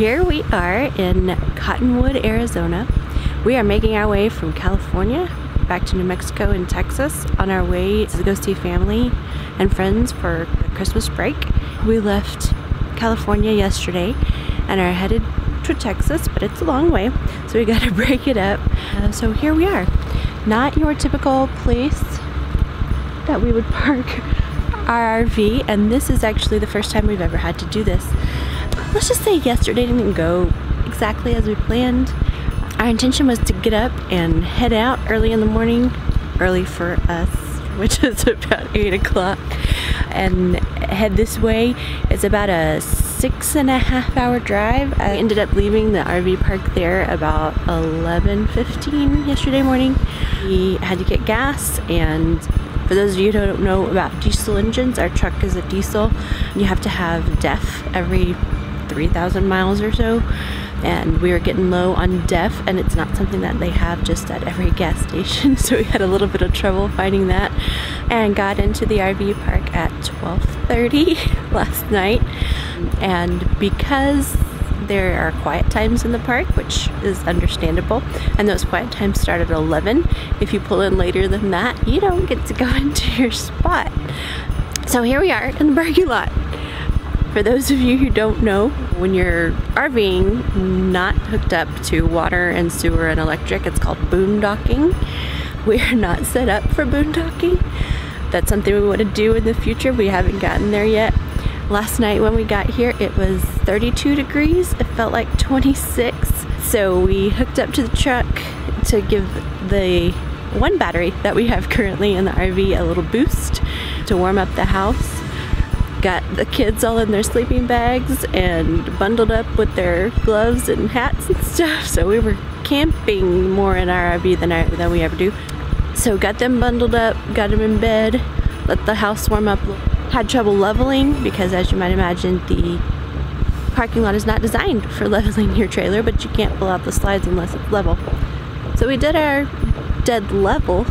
here we are in Cottonwood, Arizona. We are making our way from California back to New Mexico and Texas on our way to go see family and friends for Christmas break. We left California yesterday and are headed to Texas, but it's a long way, so we gotta break it up. So here we are. Not your typical place that we would park our RV, and this is actually the first time we've ever had to do this. Let's just say yesterday didn't go exactly as we planned. Our intention was to get up and head out early in the morning, early for us, which is about 8 o'clock, and head this way. It's about a 6.5 hour drive. I ended up leaving the RV park there about 11:15 yesterday morning. We had to get gas, and for those of you who don't know about diesel engines, our truck is a diesel. You have to have DEF every 3,000 miles or so, and we were getting low on DEF, and it's not something that they have just at every gas station, so we had a little bit of trouble finding that, and got into the RV park at 12:30 last night. And because there are quiet times in the park, which is understandable, and those quiet times start at 11, if you pull in later than that, you don't get to go into your spot. So here we are in the parking lot. For those of you who don't know, when you're RVing not hooked up to water and sewer and electric, it's called boondocking. We are not set up for boondocking. That's something we want to do in the future. We haven't gotten there yet. Last night when we got here, it was 32 degrees. It felt like 26. So we hooked up to the truck to give the one battery that we have currently in the RV a little boost to warm up the house. Got the kids all in their sleeping bags and bundled up with their gloves and hats and stuff. So we were camping more in our RV than we ever do. So got them bundled up, got them in bed, let the house warm up. Had trouble leveling because, as you might imagine, the parking lot is not designed for leveling your trailer, but you can't pull out the slides unless it's level. So we did our dead level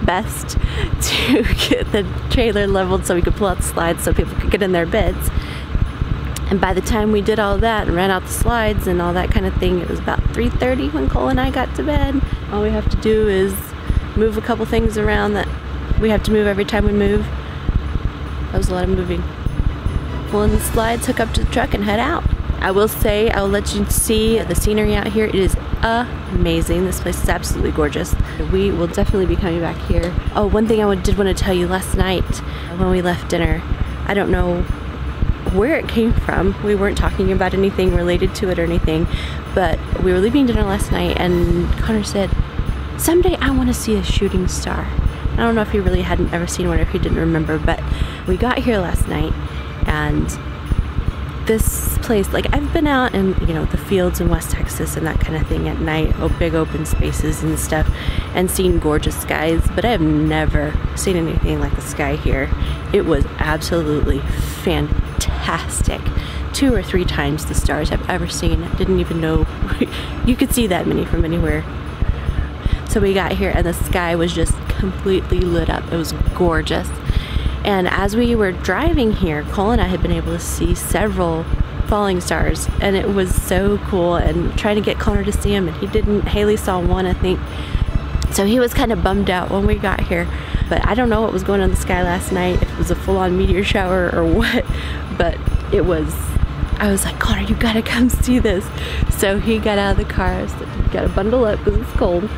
best to get the trailer leveled so we could pull out the slides so people could get in their beds. And by the time we did all that and ran out the slides and all that kind of thing, it was about 3:30 when Cole and I got to bed. All we have to do is move a couple things around that we have to move every time we move. That was a lot of moving. Pull in the slides, hook up to the truck, and head out. I will say, I'll let you see the scenery out here. It is amazing. This place is absolutely gorgeous. We will definitely be coming back here. Oh, one thing I did want to tell you last night when we left dinner, I don't know where it came from. We weren't talking about anything related to it or anything, but we were leaving dinner last night and Connor said, someday I want to see a shooting star. I don't know if he really hadn't ever seen one or if he didn't remember, but we got here last night, and this place, like, I've been out in, you know, the fields in West Texas and that kind of thing at night, big open spaces and stuff, and seen gorgeous skies, but I have never seen anything like the sky here. It was absolutely fantastic. 2 or 3 times the stars I've ever seen. I didn't even know you could see that many from anywhere. So we got here and the sky was just completely lit up. It was gorgeous. And as we were driving here, Cole and I had been able to see several falling stars, and it was so cool, and trying to get Connor to see them, and he didn't. Haley saw one, I think. So he was kind of bummed out when we got here. But I don't know what was going on in the sky last night, if it was a full-on meteor shower or what, but it was, I was like, Connor, you gotta come see this. So he got out of the car. I said, you gotta bundle up because it's cold,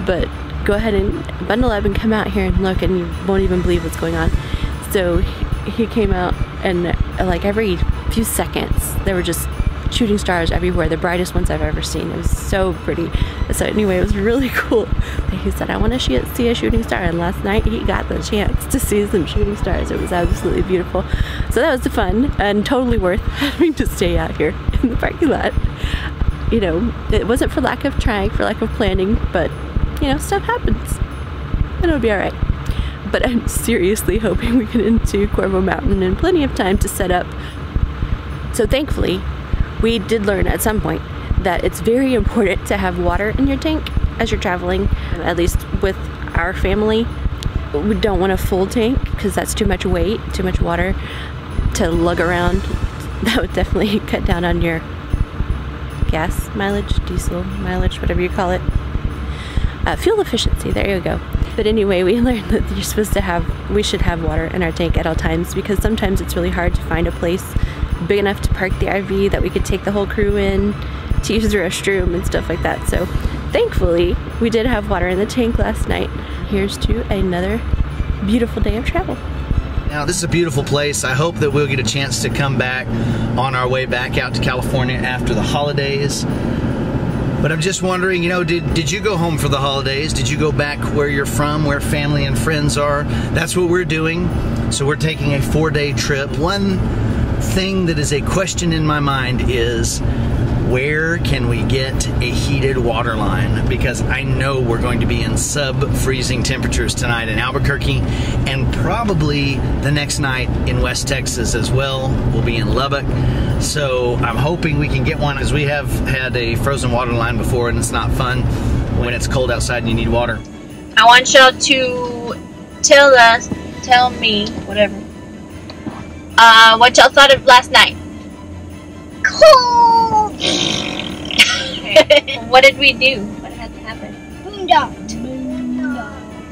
but go ahead and bundle up and come out here and look, and you won't even believe what's going on. So he came out, and like every few seconds there were just shooting stars everywhere, the brightest ones I've ever seen. It was so pretty. So anyway, it was really cool. He said, I want to see a shooting star, and last night he got the chance to see some shooting stars. It was absolutely beautiful. So that was fun, and totally worth having to stay out here in the parking lot. You know, it wasn't for lack of trying, for lack of planning, but you know, stuff happens, and it'll be all right. But I'm seriously hoping we get into Corvo Mountain in plenty of time to set up. So thankfully, we did learn at some point that it's very important to have water in your tank as you're traveling, at least with our family. We don't want a full tank because that's too much weight, too much water to lug around. That would definitely cut down on your gas mileage, diesel mileage, whatever you call it. Fuel efficiency, there you go. But anyway, we learned that we should have water in our tank at all times, because sometimes it's really hard to find a place big enough to park the RV that we could take the whole crew in to use the restroom and stuff like that. So thankfully, we did have water in the tank last night. Here's to another beautiful day of travel. Now, this is a beautiful place. I hope that we'll get a chance to come back on our way back out to California after the holidays. But I'm just wondering, you know, did you go home for the holidays? Did you go back where you're from, where family and friends are? That's what we're doing. So we're taking a 4-day trip. One thing that is a question in my mind is, where can we get a heated water line? Because I know we're going to be in sub-freezing temperatures tonight in Albuquerque, and probably the next night in West Texas as well. We'll be in Lubbock. So I'm hoping we can get one, as we have had a frozen water line before, and it's not fun when it's cold outside and you need water. I want y'all to tell me, whatever, what y'all thought of last night. Cold! What did we do? What had to happen? Boondocked.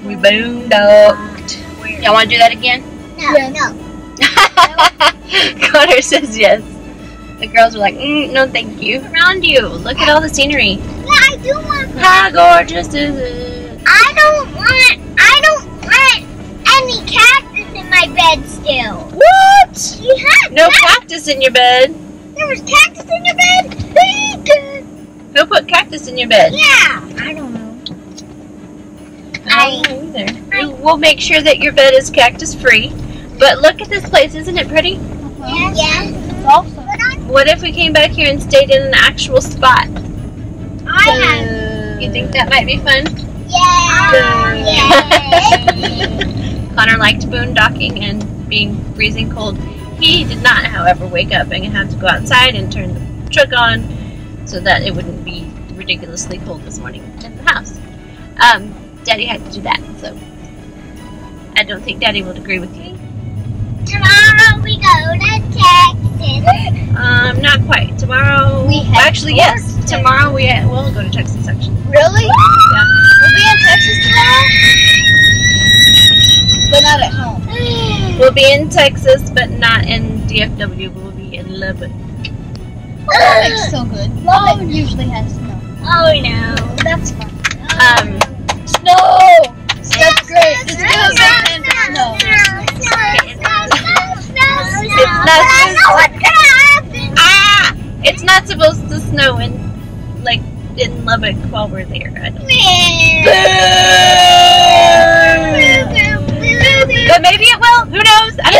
We boondocked. Y'all want to do that again? No. No. Connor says yes. The girls are like, no thank you. Around you, look at all the scenery. Yeah, I do want that. How gorgeous is it? I don't want any cactus in my bed still. What? You had No cactus in your bed. There was cactus in your bed? Who put cactus in your bed? Yeah. I don't know. I don't know either. We'll make sure that your bed is cactus free. But look at this place, isn't it pretty? Yeah. Yeah. Awesome. What if we came back here and stayed in an actual spot? I You think that might be fun? Yeah. Connor liked boondocking and being freezing cold. He did not, however, wake up and have to go outside and turn the truck on so that it wouldn't be ridiculously cold this morning in the house. Daddy had to do that, so I don't think Daddy will agree with you. Tomorrow we go to Texas. Not quite. Tomorrow, actually, yes. Tomorrow we'll go to Texas, actually. Really? Yeah. We'll be in Texas tomorrow? But not at home. We'll be in Texas, but not in DFW. We'll be in Lubbock. Lubbock's so good. Lubbock usually has snow. Oh no. That's fun. Snow! That's great. It's good sometimes it's snow. It's not supposed to snow in Lubbock while we're there. I don't know. But maybe it will. Who knows? I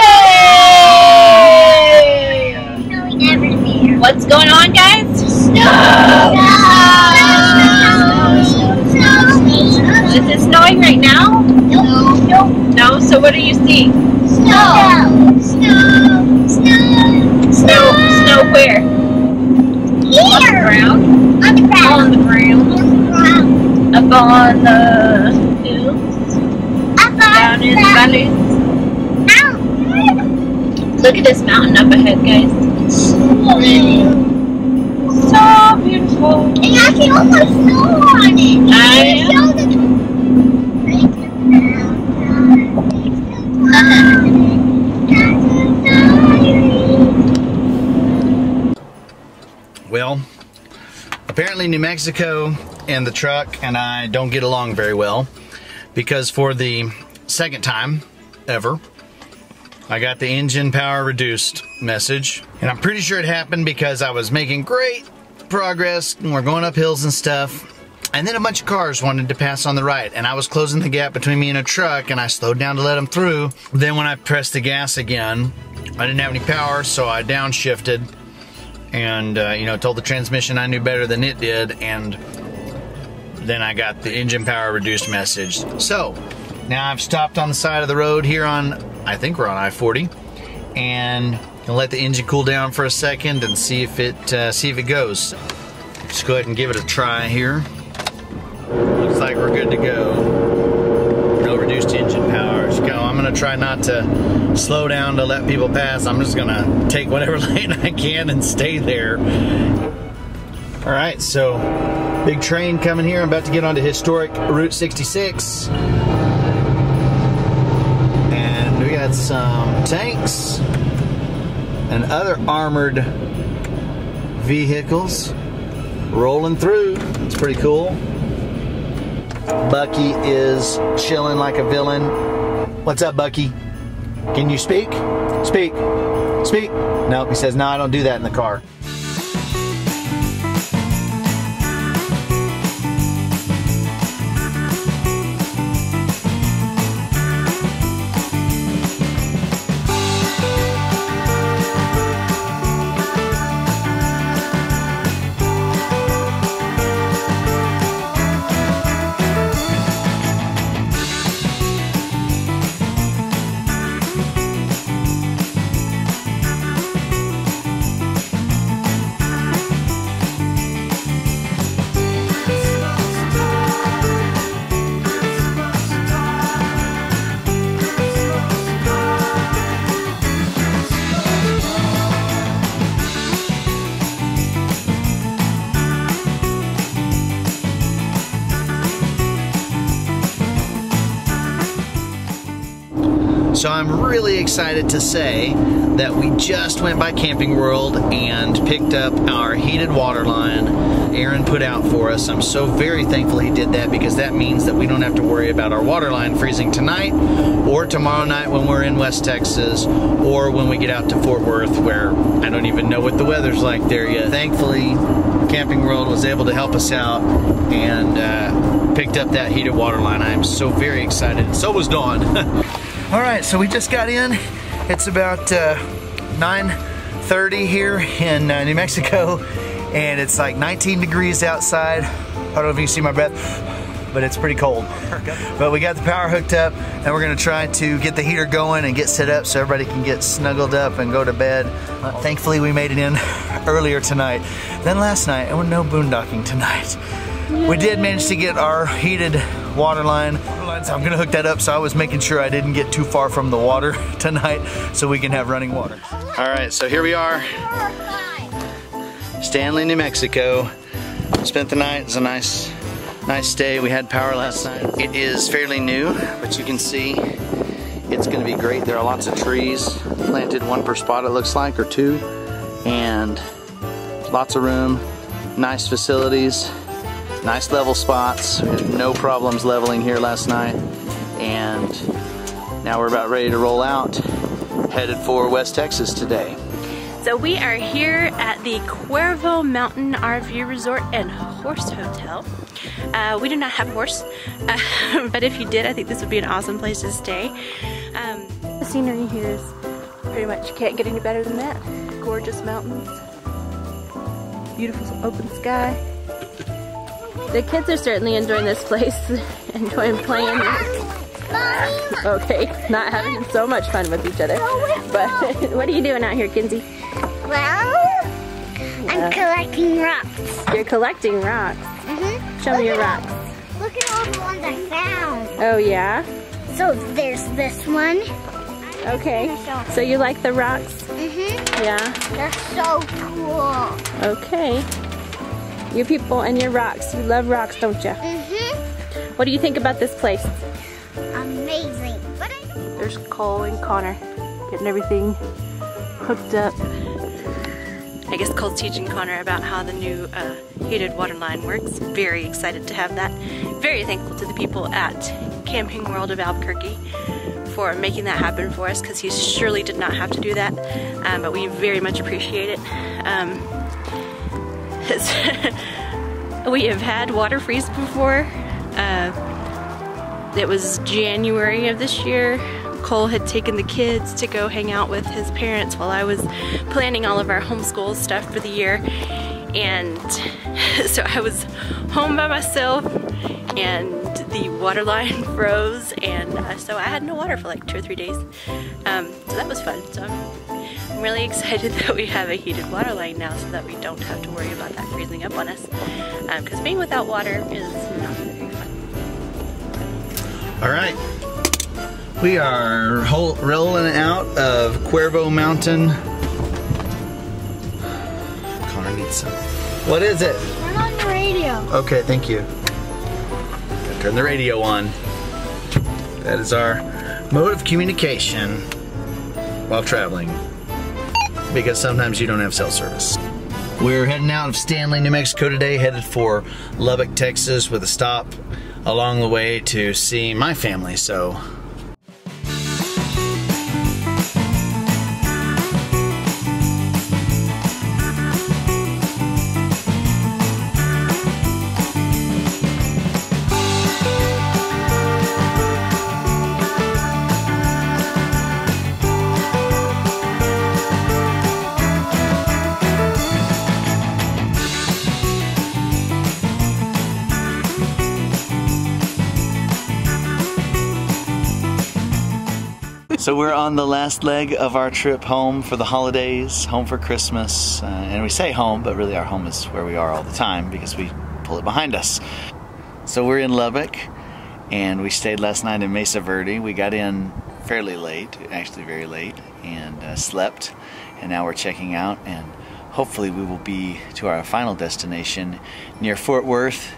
don't know. What's going on, guys? Snow! Is it snowing right now? No. No? So what are you seeing? Snow! Snow where? Here! On the ground? On the ground. On the ground. Up on the hills? Down in the valleys? Look at this mountain up ahead, guys. So beautiful. It actually almost snow on it. Well, apparently New Mexico and the truck and I don't get along very well, because for the second time ever, I got the engine power reduced message. And I'm pretty sure it happened because I was making great progress and we're going up hills and stuff. And then a bunch of cars wanted to pass on the right, and I was closing the gap between me and a truck, and I slowed down to let them through. Then when I pressed the gas again, I didn't have any power, so I downshifted and told the transmission I knew better than it did, and then I got the engine power reduced message. So now I've stopped on the side of the road here on, I think we're on I-40, and gonna let the engine cool down for a second and see if it goes. Just go ahead and give it a try here. Looks like we're good to go. No reduced engine power. Just go. I'm gonna try not to slow down to let people pass. I'm just gonna take whatever lane I can and stay there. All right, so big train coming here. I'm about to get onto historic Route 66. And we got some tanks and other armored vehicles rolling through. It's pretty cool. Bucky is chilling like a villain. What's up, Bucky? Can you speak? Speak. Speak. Nope, he says, no, I don't do that in the car. So I'm really excited to say that we just went by Camping World and picked up our heated water line Aaron put out for us. I'm so very thankful he did that, because that means that we don't have to worry about our water line freezing tonight or tomorrow night when we're in West Texas, or when we get out to Fort Worth, where I don't even know what the weather's like there yet. Thankfully, Camping World was able to help us out and picked up that heated water line. I am so very excited. So was Dawn. All right, so we just got in. It's about 9:30 here in New Mexico, and it's like 19 degrees outside. I don't know if you can see my breath, but it's pretty cold. But we got the power hooked up, and we're gonna try to get the heater going and get set up so everybody can get snuggled up and go to bed. Thankfully, we made it in earlier tonight than last night, and no boondocking tonight. We did manage to get our heated water line, so I'm gonna hook that up, so I was making sure I didn't get too far from the water tonight so we can have running water. All right, so here we are, Stanley, New Mexico. Spent the night. It was a nice stay. We had power last night. It is fairly new, but you can see it's gonna be great. There are lots of trees planted, one per spot it looks like, or two, and lots of room, nice facilities. Nice level spots. We had no problems leveling here last night, and now we're about ready to roll out, headed for West Texas today. So we are here at the Cuervo Mountain RV Resort and Horse Hotel. We do not have a horse, but if you did, I think this would be an awesome place to stay. The scenery here is pretty much, you can't get any better than that. Gorgeous mountains, beautiful open sky. The kids are certainly enjoying this place, enjoying playing. Okay, not having so much fun with each other. But what are you doing out here, Kinsey? Well, I'm collecting rocks. You're collecting rocks? Mm-hmm. Show me your rocks. Look at all the ones I found. Oh yeah? So there's this one. Okay, so you like the rocks? Mm-hmm. Yeah? They're so cool. Okay. You people and your rocks. You love rocks, don't you? Mm-hmm. What do you think about this place? Amazing. There's Cole and Connor getting everything hooked up. I guess Cole's teaching Connor about how the new heated water line works. Very excited to have that. Very thankful to the people at Camping World of Albuquerque for making that happen for us, because he surely did not have to do that, but we very much appreciate it. We have had water freeze before. It was January of this year. Cole had taken the kids to go hang out with his parents while I was planning all of our homeschool stuff for the year. And so I was home by myself, and the water line froze, and so I had no water for like 2 or 3 days. So that was fun. So I'm really excited that we have a heated water line now, so that we don't have to worry about that freezing up on us. Because being without water is not very fun. All right, we are rolling out of Cuervo Mountain. Connor needs some. What is it? Turn on the radio. Okay, thank you. Turn the radio on. That is our mode of communication while traveling, because sometimes you don't have cell service. We're heading out of Stanley, New Mexico today, headed for Lubbock, Texas, with a stop along the way to see my family. So we're on the last leg of our trip home for the holidays, home for Christmas. And we say home, but really our home is where we are all the time because we pull it behind us. So we're in Lubbock, and we stayed last night in Mesa Verde. We got in fairly late, actually very late, and slept. And now we're checking out, and hopefully we will be to our final destination near Fort Worth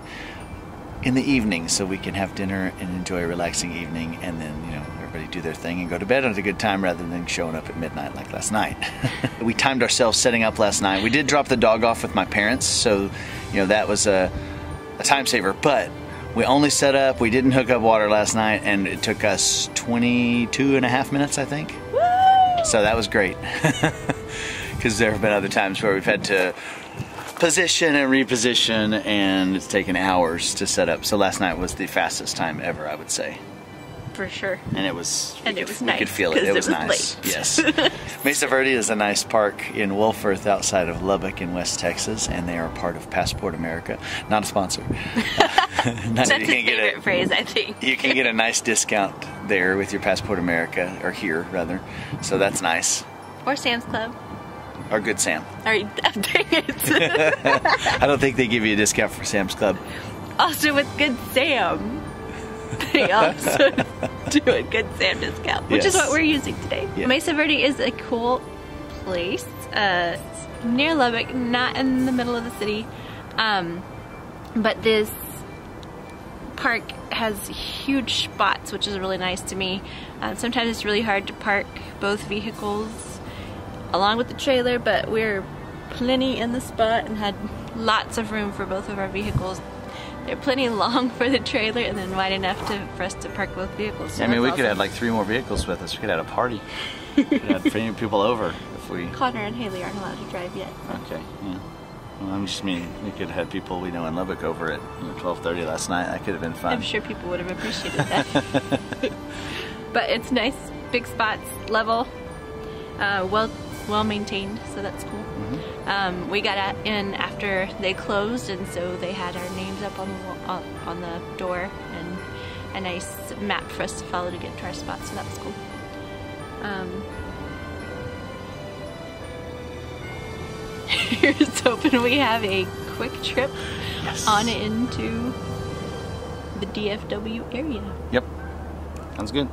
in the evening, so we can have dinner and enjoy a relaxing evening, and then, you know, everybody do their thing and go to bed at a good time rather than showing up at midnight like last night. We timed ourselves setting up last night. We did drop the dog off with my parents, so, you know, that was a time saver, but we only set up, we didn't hook up water last night, and it took us 22.5 minutes, I think. Woo! So that was great. Because there have been other times where we've had to position and reposition, and it's taken hours to set up. So last night was the fastest time ever, I would say. For sure. And it was, nice. We could feel it. It was nice. Late. Yes. Mesa Verde is a nice park in Wolfforth outside of Lubbock in West Texas, and they are part of Passport America. Not a sponsor. That's a favorite phrase, I think. You can get a nice discount there with your Passport America, or here rather. So that's nice. Or Sam's Club. Or Good Sam. Dang it. I don't think they give you a discount for Sam's Club. Also with Good Sam, they also do a Good Sam discount, which is what we're using today. Yeah. Mesa Verde is a cool place. It's near Lubbock, not in the middle of the city, but this park has huge spots, which is really nice to me. Sometimes it's really hard to park both vehicles along with the trailer, but we're plenty in the spot and had lots of room for both of our vehicles. They're plenty long for the trailer and then wide enough for us to park both vehicles. So I mean, we could have like 3 more vehicles with us. We could have a party. We could have 3 people over if we... Connor and Haley aren't allowed to drive yet. Okay, yeah. Well, I just mean, we could have had people we know in Lubbock over at 12:30 last night. That could have been fun. I'm sure people would have appreciated that. But it's nice, big spots, level, well maintained, so that's cool. Mm-hmm. We got in after they closed, and so they had our names up on the door and a nice map for us to follow to get to our spot, so that was cool. Here's hoping we have a quick trip on into the DFW area. Yep, sounds good.